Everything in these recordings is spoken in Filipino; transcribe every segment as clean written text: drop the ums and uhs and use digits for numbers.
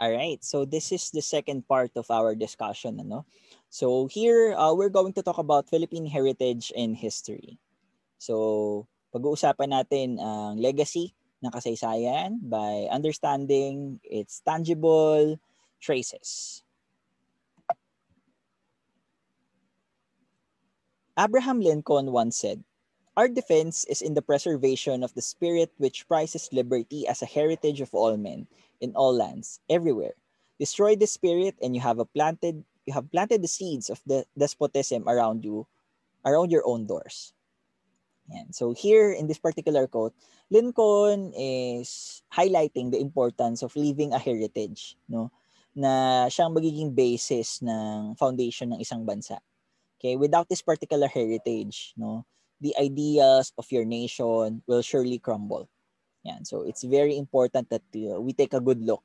All right. So this is the second part of our discussion. Ano? So here, we're going to talk about Philippine heritage and history. So pag-uusapan natin ang legacy ng kasaysayan by understanding its tangible traces. Abraham Lincoln once said, "Our defense is in the preservation of the spirit which prizes liberty as a heritage of all men, in all lands, everywhere. Destroy the spirit and you have planted the seeds of the despotism around you, around your own doors." Yan. So here in this particular quote, Lincoln is highlighting the importance of leaving a heritage, no? Na siyang magiging basis ng foundation ng isang bansa. Okay, without this particular heritage, no, the ideas of your nation will surely crumble. Yan. So it's very important that we take a good look,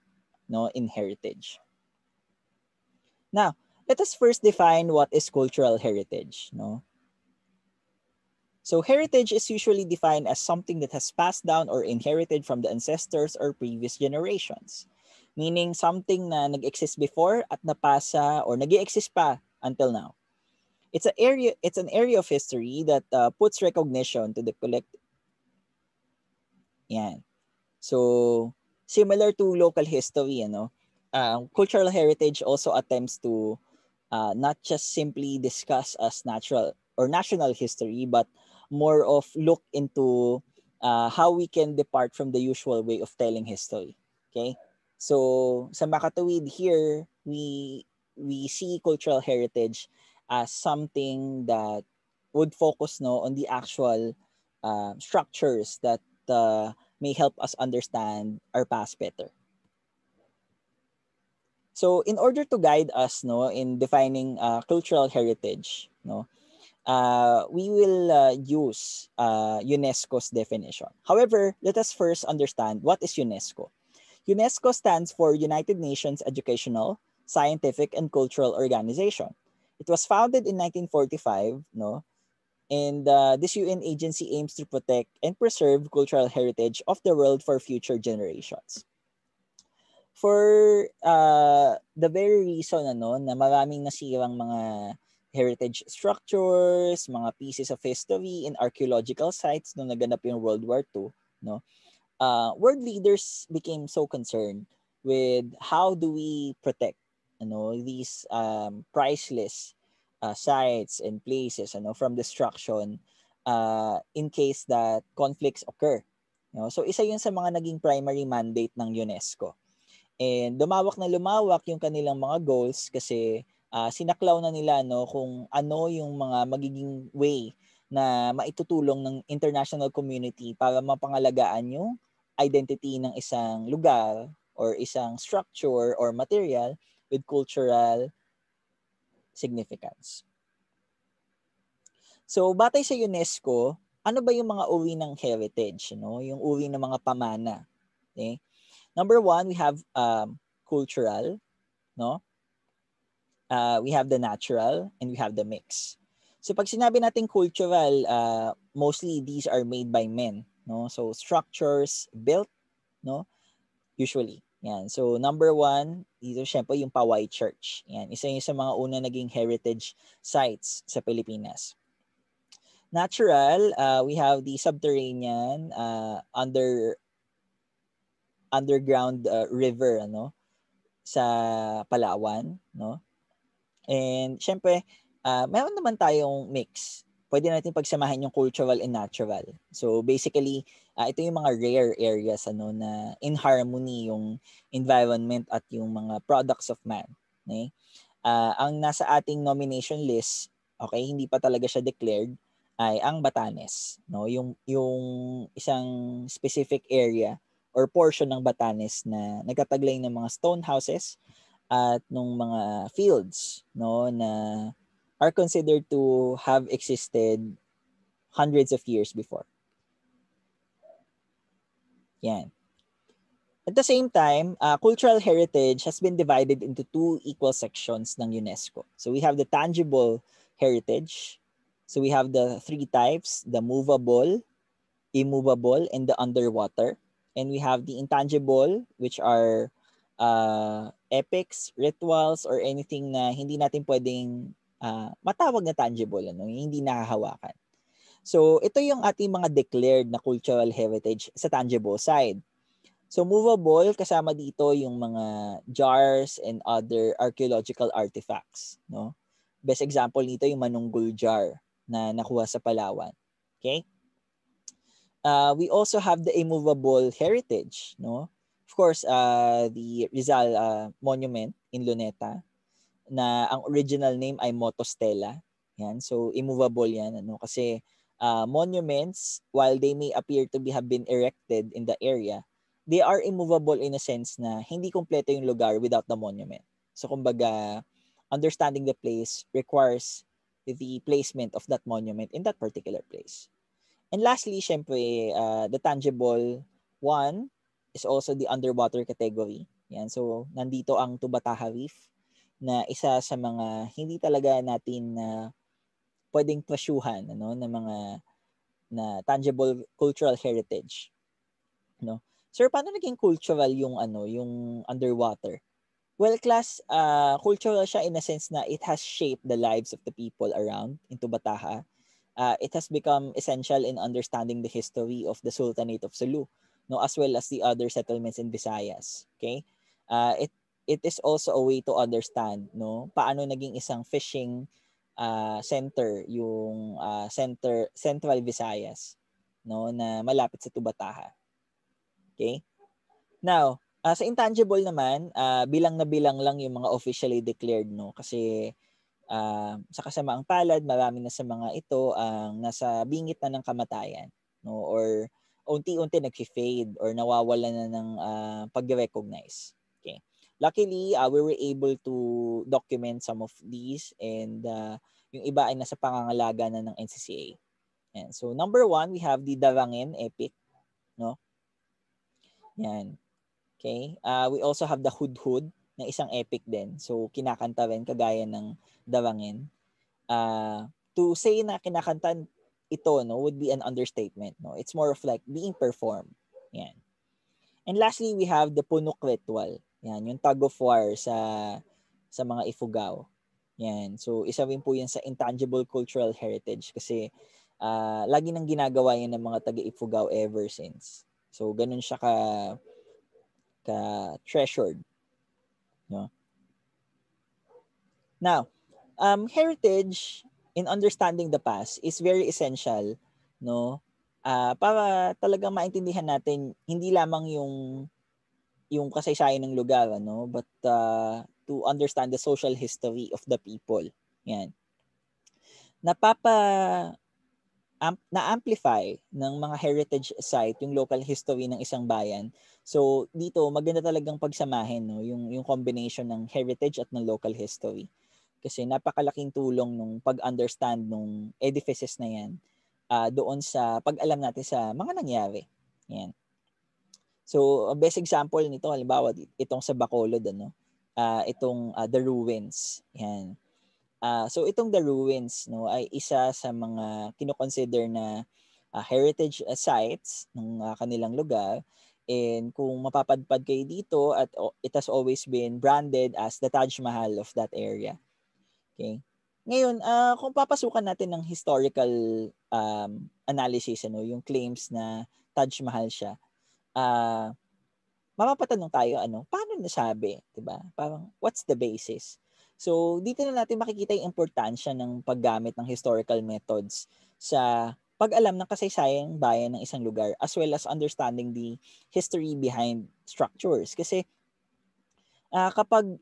no, in heritage. Now, let us first define what is cultural heritage, no? So heritage is usually defined as something that has passed down or inherited from the ancestors or previous generations. Meaning something na nag-exist before at napasa or nag-exist pa until now. It's an area of history that puts recognition to the collective. Yan. So similar to local history, cultural heritage also attempts to not just simply discuss as natural or national history, but more of look into how we can depart from the usual way of telling history. Okay? So sa Makatuwid here, we see cultural heritage as something that would focus on the actual structures that may help us understand our past better. So in order to guide us in defining cultural heritage, we will use UNESCO's definition. However, let us first understand what is UNESCO. UNESCO stands for United Nations Educational, Scientific, and Cultural Organization. It was founded in 1945, and this UN agency aims to protect and preserve cultural heritage of the world for future generations. For the very reason na maraming nasirang mga heritage structures, mga pieces of history and archaeological sites nung naganap yung World War II, world leaders became so concerned with how do we protect these priceless sites and places from destruction in case that conflicts occur. So isa yun sa mga naging primary mandate ng UNESCO. And lumawak na lumawak yung kanilang mga goals kasi sinaklaw na nila kung ano yung mga magiging way na maitutulong ng international community para mapangalagaan yung identity ng isang lugar or isang structure or material with cultural significance. So batay sa UNESCO, ano ba yung mga uri ng heritage, yung uri ng mga pamana? Okay? Number one, we have cultural, we have the natural, and we have the mix. So pag sinabi natin cultural, mostly these are made by men, So structures built, usually. Yan. So number one, dito syempre yung Paway Church. Yan. Isa yung sa mga una naging heritage sites sa Pilipinas. Natural, we have the subterranean, underground river sa Palawan, and syempre meron naman tayong mix. Pwede natin pagsamahin yung cultural and natural. So basically ito yung mga rare areas na in harmony yung environment at yung mga products of man, okay? Ang nasa ating nomination list, okay, hindi pa talaga siya declared, ay ang Batanes, yung isang specific area or portion ng Batanes na nagtataglay ng mga stone houses at nung mga fields na are considered to have existed hundreds of years before. Yan. At the same time, cultural heritage has been divided into two equal sections ng UNESCO. So we have the tangible heritage. So we have the three types, the movable, immovable, and the underwater. And we have the intangible, which are epics, rituals, or anything na hindi natin pwedeng matawag na tangible, hindi nahahawakan. So, ito yung ating mga declared na cultural heritage sa tangible side. So, movable, kasama dito yung mga jars and other archaeological artifacts. No? Best example nito yung Manunggul jar na nakuha sa Palawan. Okay? We also have the immovable heritage. No? Of course, the Rizal Monument in Luneta na ang original name ay Motostela. Yan. So, immovable yan. Kasi monuments, while they may appear to have been erected in the area, they are immovable in a sense na hindi kompleto yung lugar without the monument. So, kumbaga, understanding the place requires the placement of that monument in that particular place. And lastly, syempre, the tangible one is also the underwater category. Yan. So, nandito ang Tubataha Reef na isa sa mga hindi talaga natin pwedeng presyuhan na mga na tangible cultural heritage. No? Sir, paano naging cultural yung yung underwater? Well, class, cultural siya in a sense na it has shaped the lives of the people around in Tubataha. It has become essential in understanding the history of the Sultanate of Sulu, no, as well as the other settlements in Visayas. Okay? It is also a way to understand, no, paano naging isang fishing center yung Central Visayas, no, na malapit sa Tubataha. Okay? Now, sa intangible naman, bilang na bilang lang yung mga officially declared, no, kasi sa kasamaang palad, marami na sa mga ito ang nasa bingit na ng kamatayan, no, or unti-unti nag-fade or nawawala na ng pag-recognize. Okay. Luckily, we were able to document some of these, and yung iba ay nasa pangangalaga na ng NCCA. And so number 1, we have the Darangin Epic, no? Yan. Okay? We also have the Hudhud na isang epic din. So kinakanta rin kagaya ng Darangin. To say na kinakanta ito, no, would be an understatement, no. It's more of like being performed. Yan. And lastly, we have the Punok Ritual. Yan, yung tug of war sa mga Ifugao. Yan. So isa rin po yan sa intangible cultural heritage kasi lagi nang ginagawa yan ng mga taga-Ifugao ever since. So ganun siya ka treasured, no? Now, heritage in understanding the past is very essential, no? Para talagang maintindihan natin hindi lamang yung kasaysayan ng lugar, but to understand the social history of the people. Yan. Na-amplify ng mga heritage site yung local history ng isang bayan. So dito maganda talagang pagsamahin, no, yung combination ng heritage at ng local history. Kasi napakalaking tulong nung pag-understand nung edifices na yan doon sa pag-alam natin sa mga nangyari. Yan. So, best example nito, halimbawa, itong sa Bacolod, itong The Ruins. Yan. So, itong The Ruins, no, ay isa sa mga kinoconsider na heritage sites ng kanilang lugar. And kung mapapadpad kayo dito, at it has always been branded as the Taj Mahal of that area. Okay? Ngayon, kung papasukan natin ng historical analysis, yung claims na Taj Mahal siya, mapapatanong tayo, paano nasabi? Diba? Parang, what's the basis? So, dito na natin makikita yung importansya ng paggamit ng historical methods sa pag-alam ng kasaysayang bayan ng isang lugar as well as understanding the history behind structures. Kasi, kapag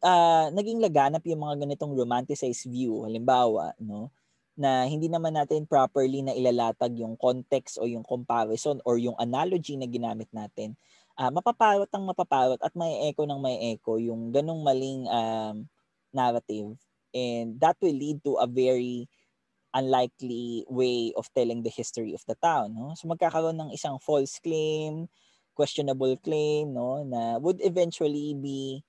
naging laganap yung mga ganitong romanticized view, halimbawa, no, na hindi naman natin properly na ilalatag yung context o yung comparison or yung analogy na ginamit natin, mapapawat at may echo ng may echo yung ganong maling narrative, and that will lead to a very unlikely way of telling the history of the town, no? So magkakaroon ng isang false claim, questionable claim, no, na would eventually be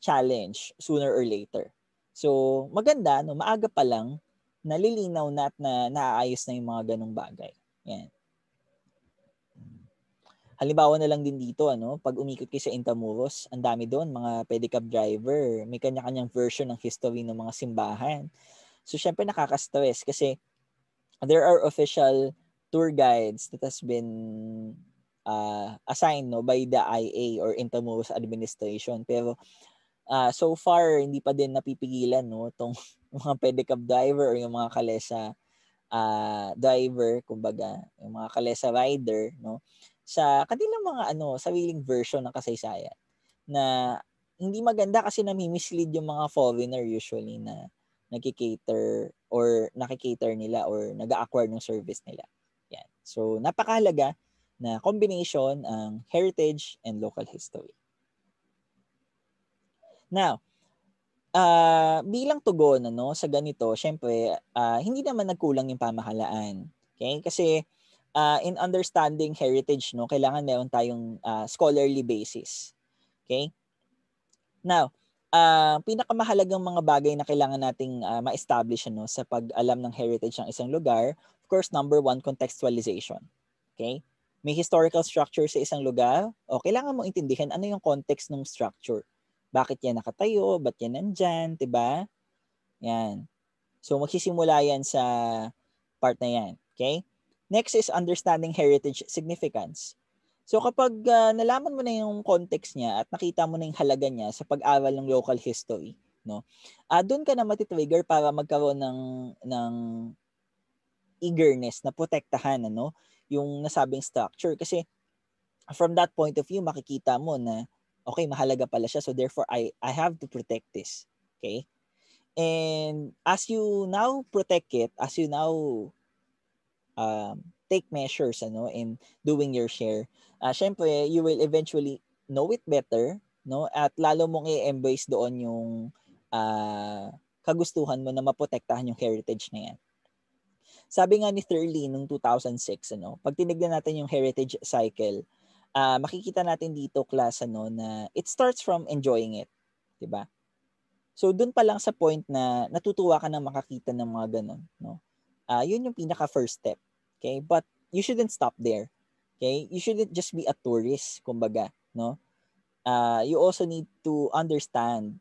challenge sooner or later. So maganda, no, maaga pa lang nalilinaw na at na naaayos na yung mga ganong bagay. Yan. Halimbawa na lang din dito, pag umikot kayo sa Intramuros, ang dami doon, mga pedicab driver, may kanya-kanyang version ng history ng mga simbahan. So, syempre nakaka-stress kasi there are official tour guides that has been assigned by the IA or Intramuros Administration. Pero so far, hindi pa din napipigilan tong mga pedicab driver or yung mga kalesa driver, kumbaga, yung mga kalesa rider, sa kanilang mga sariling version ng kasaysayan na hindi maganda kasi nami-mislead yung mga foreigner usually na nagki-cater or nakikater nila or nag-acquire ng service nila. Yan. So, napakahalaga na combination ang heritage and local history. Now, bilang tugon sa ganito, syempre, hindi naman nagkulang yung pamahalaan. Okay? Kasi in understanding heritage, kailangan meron tayong scholarly basis. Okay? Now, pinakamahalagang mga bagay na kailangan nating ma-establish sa pag-alam ng heritage ng isang lugar, of course, number one, contextualization. Okay? May historical structure sa isang lugar, o kailangan mo intindihin ano yung context ng structure. Bakit yan nakatayo? Ba't yan nandyan? Diba? Yan. So, magsisimula yan sa part na yan. Okay? Next is understanding heritage significance. So, kapag nalaman mo na yung context niya at nakita mo na yung halaga niya sa pag-aral ng local history, doon ka na matitrigger para magkaroon ng eagerness na protektahan yung nasabing structure. Kasi from that point of view, makikita mo na okay, mahalaga pala siya. So therefore, I have to protect this. Okay? And as you now protect it, as you now take measures in doing your share, syempre, you will eventually know it better, at lalo mong i-embrace doon yung kagustuhan mo na maprotektahan yung heritage na yan. Sabi nga ni Thurley noong 2006, pag tinignan natin yung heritage cycle, makikita natin dito, class, na it starts from enjoying it. Diba? So, dun pa lang sa point na natutuwa ka na makakita ng mga ganun. Yun yung pinaka-first step. Okay? But you shouldn't stop there. Okay? You shouldn't just be a tourist, kumbaga. You also need to understand.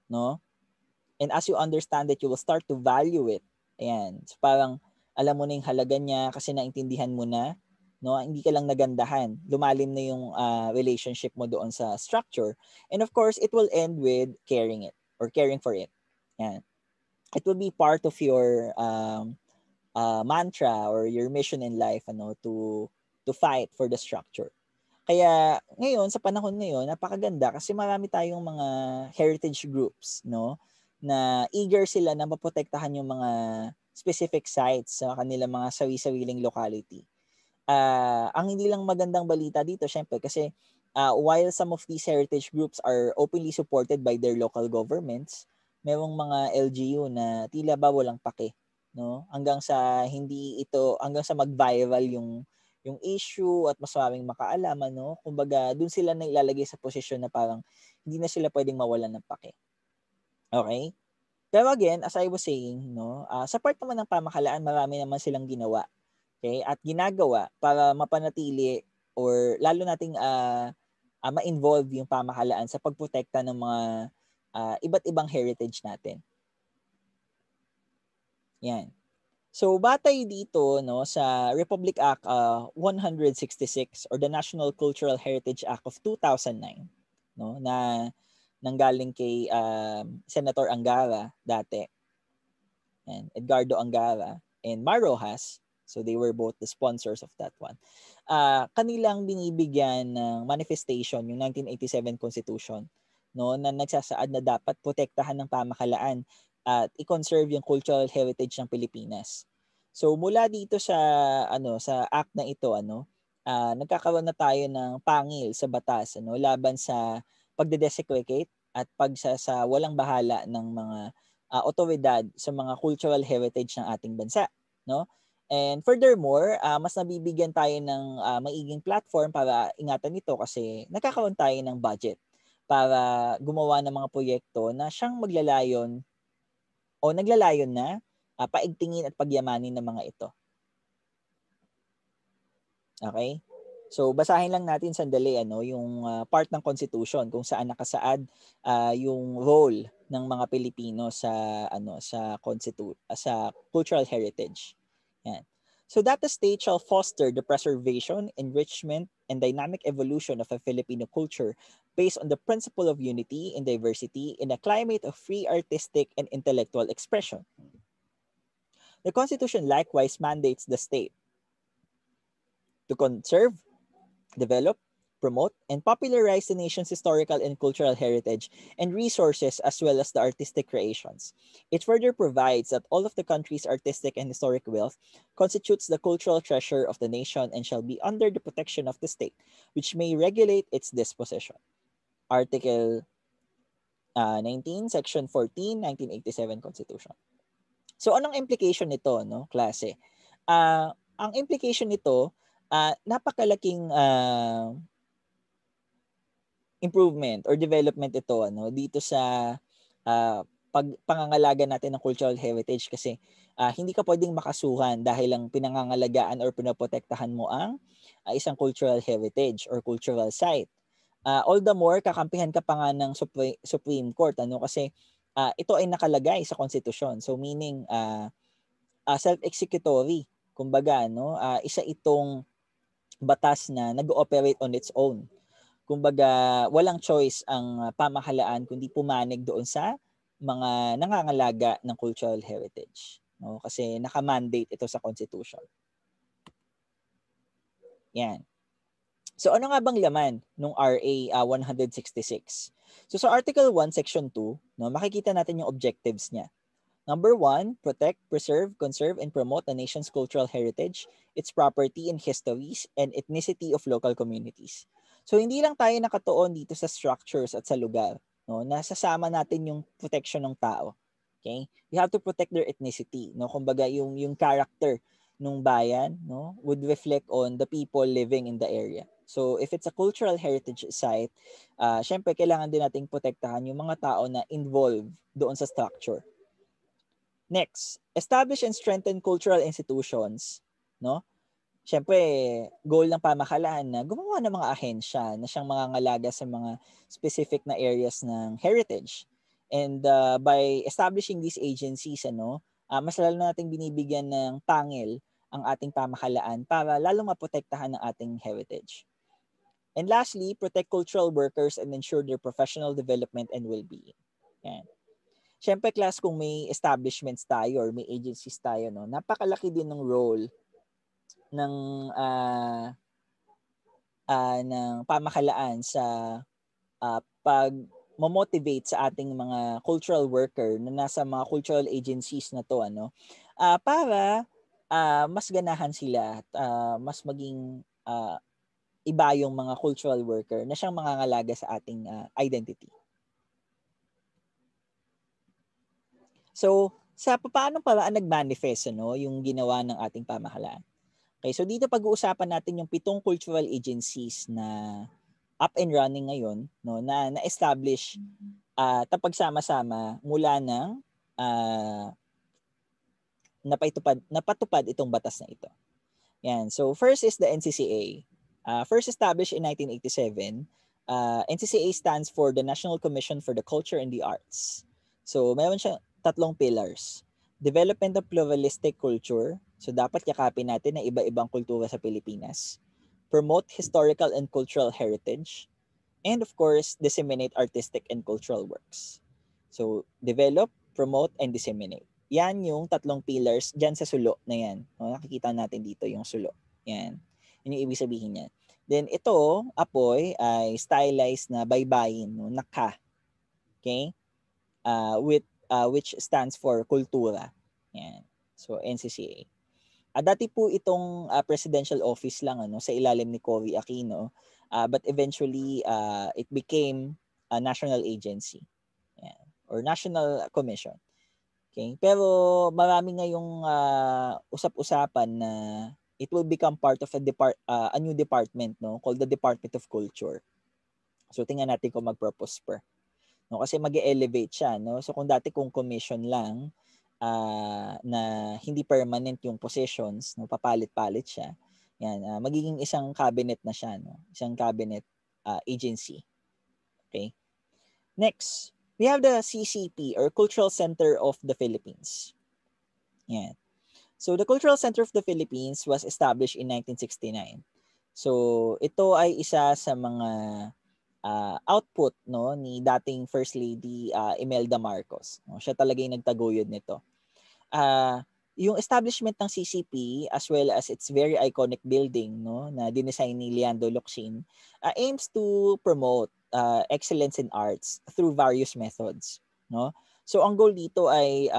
And as you understand it, you will start to value it. Ayan. So, parang alam mo na yung halaga niya kasi naintindihan mo na. Hindi ka lang nagandahan. Lumalim na yung relationship mo doon sa structure. And of course, it will end with caring it or caring for it. Yan. It will be part of your mantra or your mission in life to fight for the structure. Kaya ngayon, sa panahon ngayon, napakaganda kasi marami tayong mga heritage groups na eager sila na maprotektahan yung mga specific sites sa kanilang mga sawi-sawiling locality. Ang hindi lang magandang balita dito, syempre, kasi while some of these heritage groups are openly supported by their local governments, merong mga LGU na tila ba walang pake, hanggang sa mag-viral yung issue at mas maraming makaalaman, kumbaga doon sila na ilalagay sa posisyon na parang hindi na sila pwedeng mawalan ng pake. Okay? Pero again, as I was saying, sa part naman ng pamahalaan, marami naman silang ginawa. Okay? At ginagawa para mapanatili or lalo nating ma-involve yung pamahalaan sa pagprotekta ng mga iba't ibang heritage natin. Yan. So batay dito sa Republic Act 166 or the National Cultural Heritage Act of 2009 na nanggaling kay Senator Angara dati. And Edgardo Angara and Mar Rojas. So they were both the sponsors of that one. Kanilang binibigyan ng manifestation yung 1987 Constitution na nagsasaad na dapat protektahan ng pamahalaan at i-conserve yung cultural heritage ng Pilipinas. So mula dito sa sa act na ito nagkakaroon na tayo ng pangil sa batas laban sa pagde-desecrate at sa walang bahala ng mga otoridad sa mga cultural heritage ng ating bansa, And furthermore, mas nabibigyan tayo ng maiging platform para ingatan ito kasi nagkakaroon tayo ng budget para gumawa ng mga proyekto na siyang maglalayon o naglalayon na paigtingin at pagyamanin ng mga ito. Okay? So basahin lang natin sandali yung part ng Constitution kung saan nakasaad yung role ng mga Pilipino sa cultural heritage. Yan. So that the state shall foster the preservation, enrichment, and dynamic evolution of a Filipino culture based on the principle of unity and diversity in a climate of free artistic and intellectual expression. The Constitution likewise mandates the state to conserve, develop, promote, and popularize the nation's historical and cultural heritage and resources as well as the artistic creations. It further provides that all of the country's artistic and historic wealth constitutes the cultural treasure of the nation and shall be under the protection of the state, which may regulate its disposition. Article 19, Section 14, 1987 Constitution. So anong implication nito, no, klase? Ang implication nito, napakalaking improvement or development ito dito sa pangangalaga natin ng cultural heritage kasi hindi ka pwedeng makasuhan dahil lang pinangangalagaan or pinoprotektahan mo ang isang cultural heritage or cultural site. All the more kakampihan ka pa nga ng Supreme Court kasi ito ay nakalagay sa konstitusyon. So meaning self-executory. Kumbaga isa itong batas na nag-ooperate on its own. Kumbaga, walang choice ang pamahalaan kundi pumanig doon sa mga nangangalaga ng cultural heritage. No? Kasi naka-mandate ito sa Constitution. Yan. So ano nga bang laman ng RA 166? So sa Article 1, Section 2, makikita natin yung objectives niya. Number 1, protect, preserve, conserve, and promote the nation's cultural heritage, its property and histories, and ethnicity of local communities. So hindi lang tayo nakatuon dito sa structures at sa lugar, nasasama natin yung protection ng tao. Okay? You have to protect their ethnicity, kumbaga yung character ng bayan, would reflect on the people living in the area. So if it's a cultural heritage site, syempre kailangan din nating protektahan yung mga tao na involved doon sa structure. Next, establish and strengthen cultural institutions, Siyempre, goal ng pamahalaan na gumawa ng mga ahensya na siyang mangangalaga sa mga specific na areas ng heritage. And by establishing these agencies, mas lalo nating binibigyan ng pangil ang ating pamahalaan para lalong maprotektahan ng ating heritage. And lastly, protect cultural workers and ensure their professional development and well-being. Yan. Siyempre, class, kung may establishments tayo or may agencies tayo, napakalaki din ng role ng pamahalaan sa pag-motivate sa ating mga cultural worker na nasa mga cultural agencies na to para mas ganahan sila at mas maging iba yung mga cultural worker na siyang mangangalaga sa ating identity. So, sa paano paraan nag-manifest yung ginawa ng ating pamahalaan? Okay, so dito pag-uusapan natin yung 7 cultural agencies na up and running ngayon, na na-establish pagsama-sama mula ng napatupad itong batas na ito. Yan. So first is the NCCA. First established in 1987, NCCA stands for the National Commission for the Culture and the Arts. So meron siya 3 pillars. Development of pluralistic culture. So dapat yakapin natin na iba-ibang kultura sa Pilipinas. Promote historical and cultural heritage. And of course, disseminate artistic and cultural works. So develop, promote, and disseminate. Yan yung 3 pillars dyan sa sulo na yan. Nakikita natin dito yung sulo. Yan. Yun yung ibig sabihin niyan. Then ito, apoy, ay stylized na baybayin, na ka. Okay? Which stands for kultura. Yan. So, NCCA. Dati po itong presidential office lang sa ilalim ni Cory Aquino, but eventually it became a national agency. Yan. Or national commission. Okay? Pero marami ngayong usap-usapan na it will become part of a new department called the Department of Culture. So tingnan natin kung magpro-prosper. Kasi mag-elevate siya. So kung dati kung commission lang, na hindi permanent yung positions, papalit-palit siya. Yan, magiging isang cabinet na siya, no? Isang cabinet agency. Okay? Next, we have the CCP or Cultural Center of the Philippines. Yan. So the Cultural Center of the Philippines was established in 1969. So ito ay isa sa mga output, no, ni dating First Lady Imelda Marcos. No? Siya talaga yung nagtaguyod nito. Yung establishment ng CCP as well as its very iconic building, no, na dinesign ni Leandro Locsin, aims to promote excellence in arts through various methods, no. So ang goal dito ay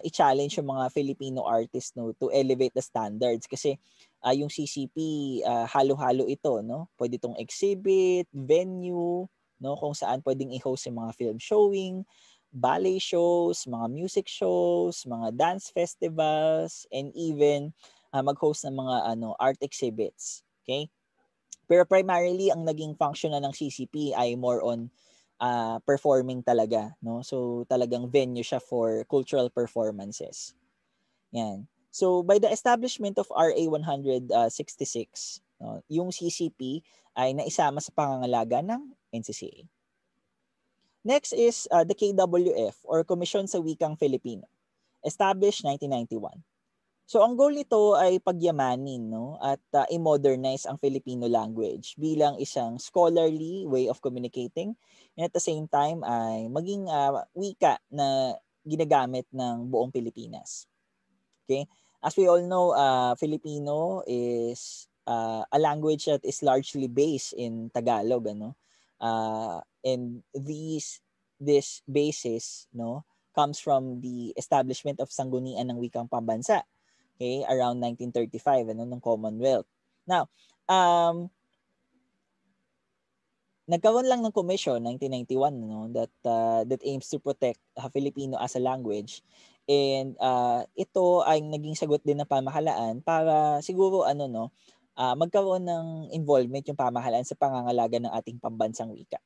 i-challenge yung mga Filipino artists, no, to elevate the standards kasi yung CCP halo-halo ito, no. Pwede itong exhibit, venue, no, kung saan pwedeng i-host yung mga film showing, ballet shows, mga music shows, mga dance festivals, and even mag-host ng mga art exhibits. Okay? Pero primarily, ang naging function na ng CCP ay more on performing talaga. No? So talagang venue siya for cultural performances. Yan. So by the establishment of RA 166, no, yung CCP ay naisama sa pangangalaga ng NCCA. Next is the KWF or Komisyon sa Wikang Filipino, established 1991. So ang goal nito ay pagyamanin, no, at i-modernize ang Filipino language bilang isang scholarly way of communicating and at the same time ay maging wika na ginagamit ng buong Pilipinas. Okay? As we all know, Filipino is a language that is largely based in Tagalog, ano? And this basis, no, comes from the establishment of Sanggunian ng Wikang Pambansa, okay, around 1935, ano, ng Commonwealth. Now, nagkaroon lang ng commission 1991, no, that aims to protect Filipino as a language, and ito ay naging sagot din ng pamahalaan para siguro magkaroon ng involvement yung pamahalaan sa pangangalaga ng ating pambansang wika.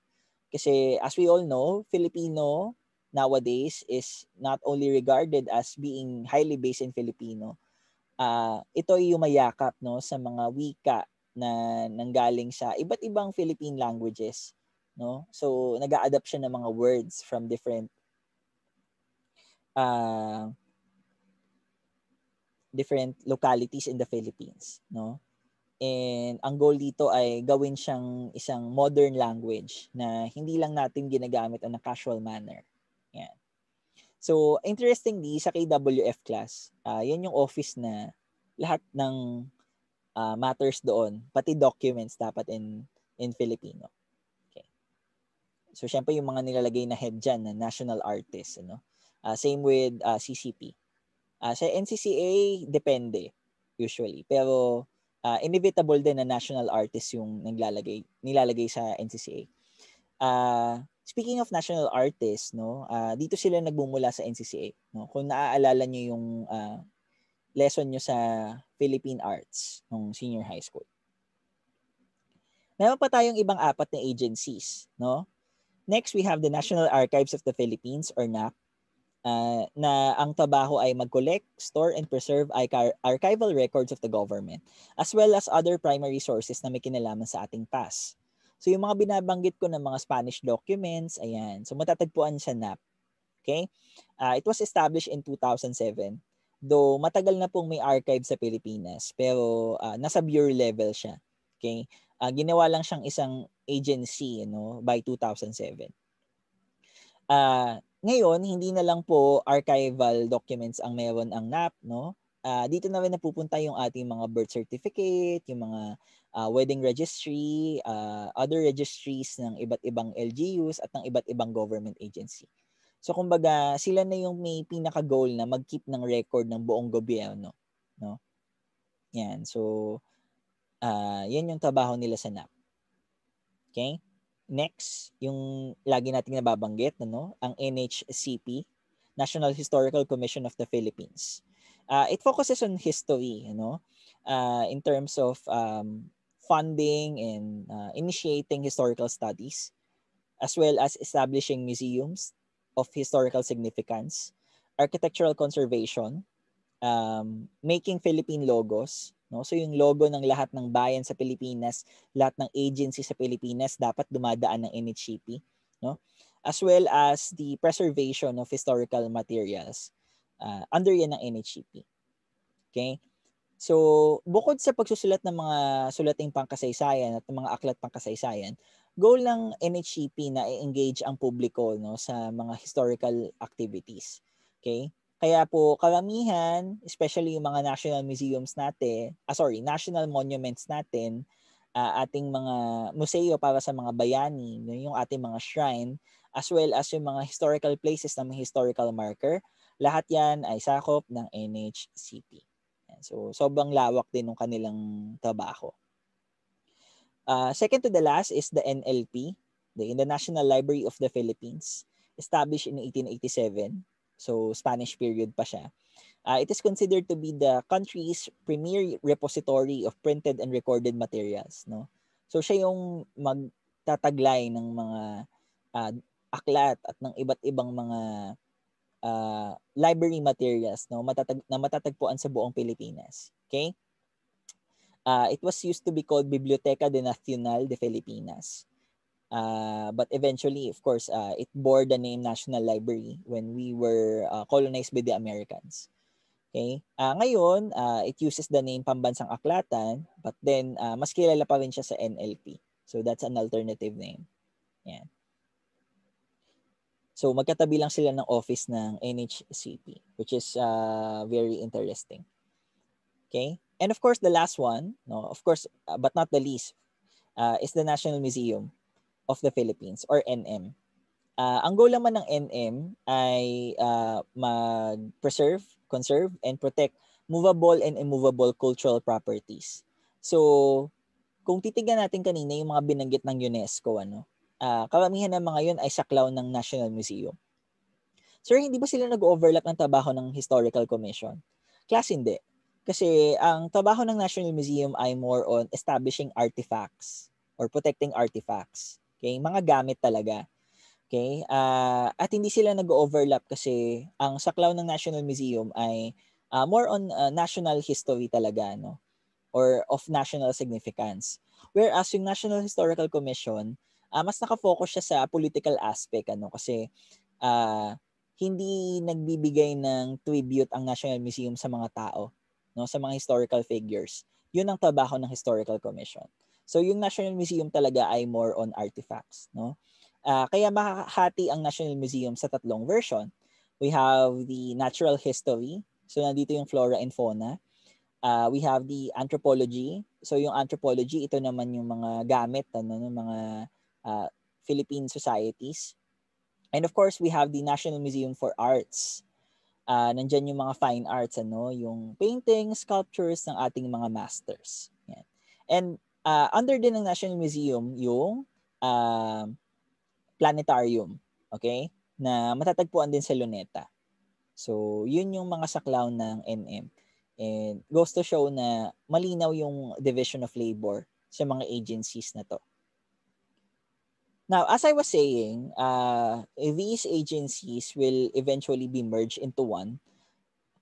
Kasi as we all know, Filipino nowadays is not only regarded as being highly based in Filipino. Ito ay yumayakap, no, sa mga wika na nanggaling sa iba't ibang Philippine languages, no? So nag-a-adapt siya ng mga words from different localities in the Philippines, no? And ang goal dito ay gawin siyang isang modern language na hindi lang natin ginagamit on a casual manner. Yan. So, interestingly, sa KWF class, yan yung office na lahat ng matters doon, pati documents dapat in Filipino. Okay. So, syempre yung mga nilalagay na head dyan na national artist. Ano? Same with CCP. Sa NCCA, depende usually. Pero, inevitable din na national artist yung nilalagay sa NCCA. Speaking of national artists, no, dito sila nagmumula sa NCCA, no. Kung naaalala niyo yung lesson niyo sa Philippine Arts nung senior high school. Meron pa tayong ibang apat na agencies, no. Next, we have the National Archives of the Philippines or NAP. Na ang trabaho ay mag-collect, store, and preserve archival records of the government, as well as other primary sources na may kinalaman sa ating past. So yung mga binabanggit ko ng mga Spanish documents, ayan. So matatagpuan sa NAP. Okay? It was established in 2007. Though matagal na pong may archive sa Pilipinas, pero nasa bureau level siya. Okay? Ginawa lang siyang isang agency, by 2007. Ngayon, hindi na lang po archival documents ang meron ang NAP, no? Dito na rin napupunta yung ating mga birth certificate, yung mga wedding registry, other registries ng iba't ibang LGUs at ng iba't ibang government agency. So kumbaga, sila na yung may pinaka-goal na mag-keep ng record ng buong gobyerno, no? Yan. So yan yung trabaho nila sa NAP. Okay? Next, yung lagi nating nababanggit, ang NHCP, National Historical Commission of the Philippines. It focuses on history, in terms of funding and initiating historical studies, as well as establishing museums of historical significance, architectural conservation, making Philippine logos, no? So yung logo ng lahat ng bayan sa Pilipinas, lahat ng agency sa Pilipinas dapat dumadaan ng NHCP, no? As well as the preservation of historical materials. Under yan ng NHCP. Okay? So, bukod sa pagsusulat ng mga sulating pangkasaysayan at ng mga aklat pangkasaysayan, goal ng NHCP na i-engage ang publiko, no, sa mga historical activities. Okay? Kaya po karamihan, especially yung mga national museums natin, national monuments natin, ating mga museo para sa mga bayani, yung ating mga shrine, as well as yung mga historical places na may historical marker, lahat yan ay sakop ng NHCP. So, sobrang lawak din ng kanilang trabaho. Second to the last is the NLP, the National Library of the Philippines, established in 1887. So, Spanish period pa siya. It is considered to be the country's premier repository of printed and recorded materials. No? So, siya yung magtataglay ng mga aklat at ng iba't ibang mga library materials, no, na matatagpuan sa buong Pilipinas. Okay? It was used to be called Biblioteca de Nacional de Filipinas. But eventually, of course, it bore the name National Library when we were colonized by the Americans. Okay? Ngayon, it uses the name Pambansang Aklatan, but then mas kilala pa rin siya sa NLP. So that's an alternative name. Yan. So magkatabi lang sila ng office ng NHCP, which is very interesting. Okay? And of course, the last one, no, of course, but not the least, is the National Museum of the Philippines, or NM. Ang goal naman ng NM ay mag-preserve, conserve, and protect movable and immovable cultural properties. So, kung titignan natin kanina yung mga binanggit ng UNESCO, karamihan ng mga yun ay saklaw ng National Museum. Sir, hindi ba sila nag-overlap ng trabaho ng Historical Commission? Class hindi. Kasi ang trabaho ng National Museum ay more on establishing artifacts or protecting artifacts. Okay? Mga gamit talaga. Okay? At hindi sila nag-overlap kasi ang saklaw ng National Museum ay more on national history talaga, no? Or of national significance. Whereas yung National Historical Commission, mas nakafocus siya sa political aspect, kasi hindi nagbibigay ng tribute ang National Museum sa mga tao, no, sa mga historical figures. Yun ang trabaho ng Historical Commission. So yung National Museum talaga ay more on artifacts, no? Kaya makakahati ang National Museum sa tatlong version. We have the natural history. So nandito yung flora and fauna. We have the anthropology. So yung anthropology, ito naman yung mga gamit ng mga Philippine societies. And of course, we have the National Museum for Arts. Nandyan yung mga fine arts, yung paintings, sculptures ng ating mga masters. Yan. And under din ng National Museum, yung planetarium, okay? Na matatagpuan din sa Luneta. So, yun yung mga saklaw ng NM. And goes to show na malinaw yung division of labor sa mga agencies na to. Now, as I was saying, these agencies will eventually be merged into one.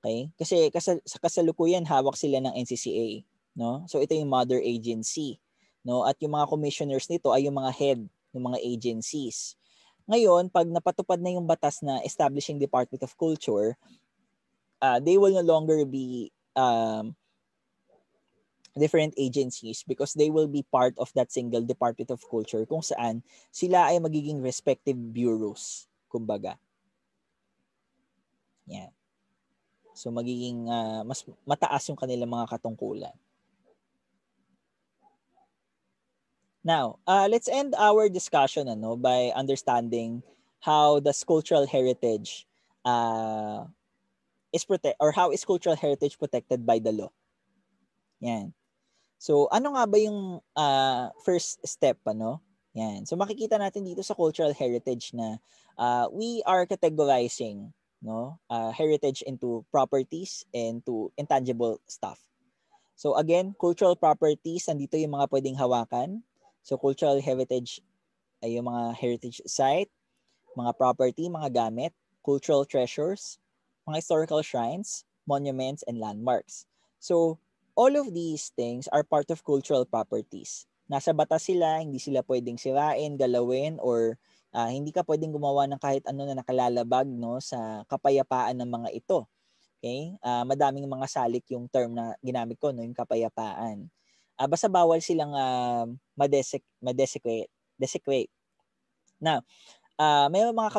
Okay? Kasi sa kasalukuyan, hawak sila ng NCCA. No? So, ito yung mother agency. No? At yung mga commissioners nito ay yung mga head ng mga agencies. Ngayon, pag napatupad na yung batas na establishing Department of Culture, they will no longer be different agencies because they will be part of that single Department of Culture kung saan sila ay magiging respective bureaus, kumbaga. Yeah. So magiging mas mataas yung kanilang mga katungkulan. Now, let's end our discussion by understanding how the cultural heritage how is cultural heritage protected by the law. Yan. So, ano nga ba yung first step, Yan. So, makikita natin dito sa cultural heritage na we are categorizing heritage into properties and to intangible stuff. So, again, cultural properties, nandito yung mga pwedeng hawakan. So, cultural heritage ay yung mga heritage site, mga property, mga gamit, cultural treasures, mga historical shrines, monuments, and landmarks. So, all of these things are part of cultural properties. Nasa batas sila, hindi sila pwedeng sirain, galawin, or hindi ka pwedeng gumawa ng kahit ano na nakalalabag, no, sa kapayapaan ng mga ito. Okay? Madaming mga salik yung term na ginamit ko, no, yung kapayapaan. Basta bawal silang desecrate. Now, may mga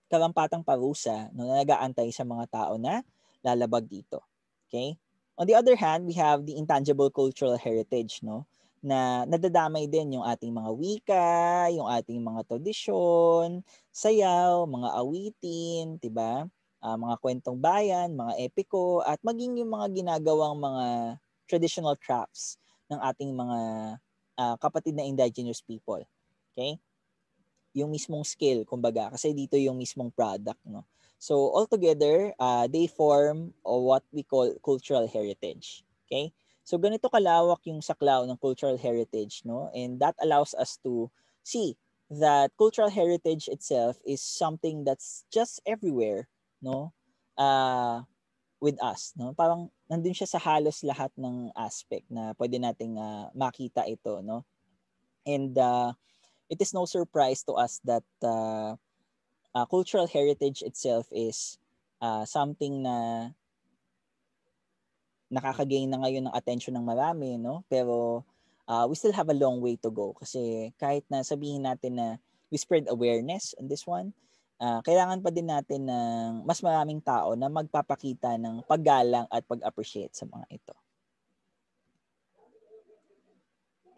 karampatang parusa, no, na nag-aantay sa mga tao na lalabag dito. Okay? On the other hand, we have the intangible cultural heritage, no, na nadadamay din yung ating mga wika, yung ating mga tradisyon, sayaw, mga awitin, 'di ba? Mga kwentong bayan, mga epiko, at maging yung mga ginagawang mga traditional crafts ng ating mga kapatid na indigenous people. Okay? Yung mismong skill, kumbaga, kasi dito yung mismong product, no? So, altogether, they form what we call cultural heritage. Okay? So, ganito kalawak yung saklaw ng cultural heritage, no? And that allows us to see that cultural heritage itself is something that's just everywhere, no? With us, no? Parang nandun siya sa halos lahat ng aspect na pwede nating makita ito, no? And it is no surprise to us that cultural heritage itself is something na nakaka-gain na ngayon ng attention ng marami, no? Pero we still have a long way to go kasi kahit na sabihin natin na we spread awareness on this one, kailangan pa din natin ng mas maraming tao na magpapakita ng paggalang at pag-appreciate sa mga ito.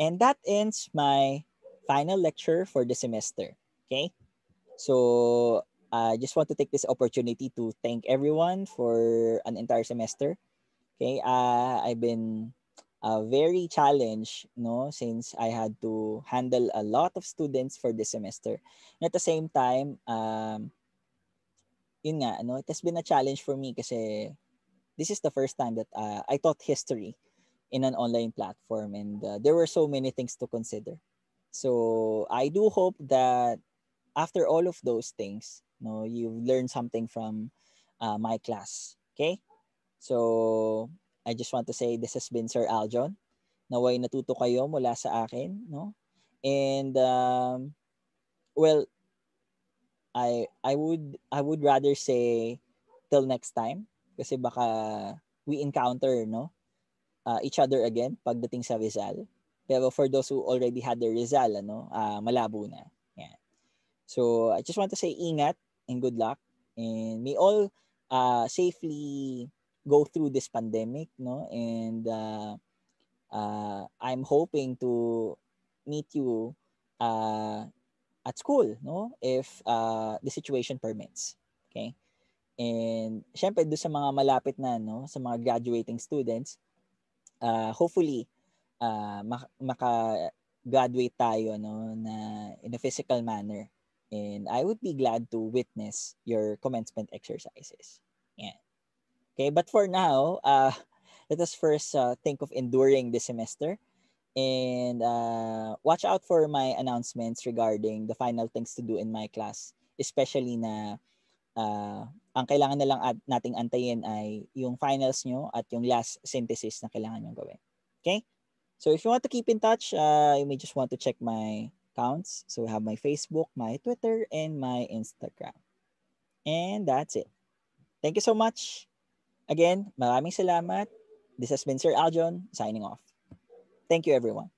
And that ends my final lecture for the semester. Okay? So, I just want to take this opportunity to thank everyone for an entire semester. Okay? I've been very challenged, no, since I had to handle a lot of students for this semester. And at the same time, yun nga, no, it has been a challenge for me kasi this is the first time that I taught history in an online platform, and there were so many things to consider. So I do hope that after all of those things, no, you've learned something from my class. Okay? So I just want to say this has been Sir Aljon. Naway natuto kayo mula sa akin, no? And well, I would rather say till next time kasi baka we encounter, no, each other again pagdating sa Rizal. Pero for those who already had their Rizal, malabo na. Yan. So I just want to say ingat and good luck, and may all safely go through this pandemic, no? And I'm hoping to meet you at school, no? If the situation permits. Okay? And syempre do sa mga malapit na, no, sa mga graduating students, hopefully maka-graduate tayo, no, na in a physical manner. And I would be glad to witness your commencement exercises. Yeah. Okay, but for now, let us first think of enduring this semester, and watch out for my announcements regarding the final things to do in my class, especially na ang kailangan na lang nating antayin ay yung finals nyo at yung last synthesis na kailangan nyo gawin. Okay? So if you want to keep in touch, you may just want to check my accounts. So I have my Facebook, my Twitter, and my Instagram. And that's it. Thank you so much. Again, maraming salamat. This has been Sir Aljon signing off. Thank you, everyone.